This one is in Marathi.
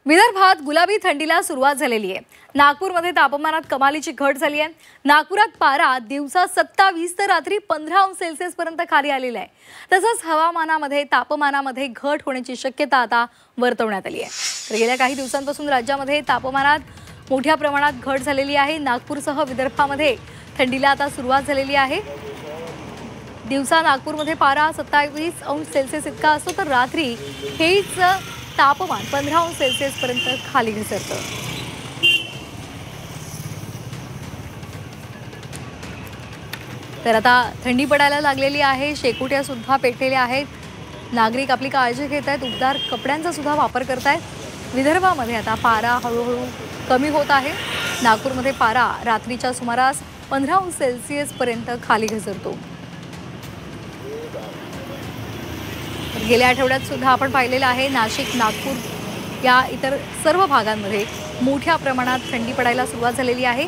विदर्भात गुलाबी थंडीला सुरुवात झालेली आहे। नागपूरमध्ये तापमानात कमालीची घट झाली आहे। नागपुरात पारा दिवसा 27 तर रात्री 15 अंश सेल्सिअस पर्यंत खाली आलेला आहे। तसंच हवामानामध्ये तापमानामध्ये घट होण्याची शक्यता आता वर्तवण्यात आली आहे। तर गेल्या काही दिवसांपासून राज्यामध्ये तापमानात मोठ्या प्रमाणात घट झालेली आहे। नागपूरसह विदर्भामध्ये थंडीला आता सुरुवात झालेली आहे। दिवसा नागपूरमध्ये पारा 27 अंश सेल्सिअस इतका असतो, तर रात्री हेच तापमान 15 अंश सेल्सिअस पर्यंत खाली घसरतं। तर आता थंडी पडायला लागलेली आहे। शेकोट्या सुद्धा पेटलेल्या आहेत। नागरिक आपली काळजी घेत आहेत। उबदार कपड्यांचा सुद्धा वापर करत आहेत। विदर्भामध्ये आता पारा हळूहळू कमी होत आहे। नागपूरमध्ये पारा रात्रीच्या सुमारास 15 अंश सेल्सिअस पर्यंत खाली घसरतो। गेल्या आठवड्यात सुद्धा आपण पाहिलेलं आहे, नाशिक, नागपूर या इतर सर्व भागांमध्ये मोठ्या प्रमाणात थंडी पडायला सुरुवात झालेली आहे।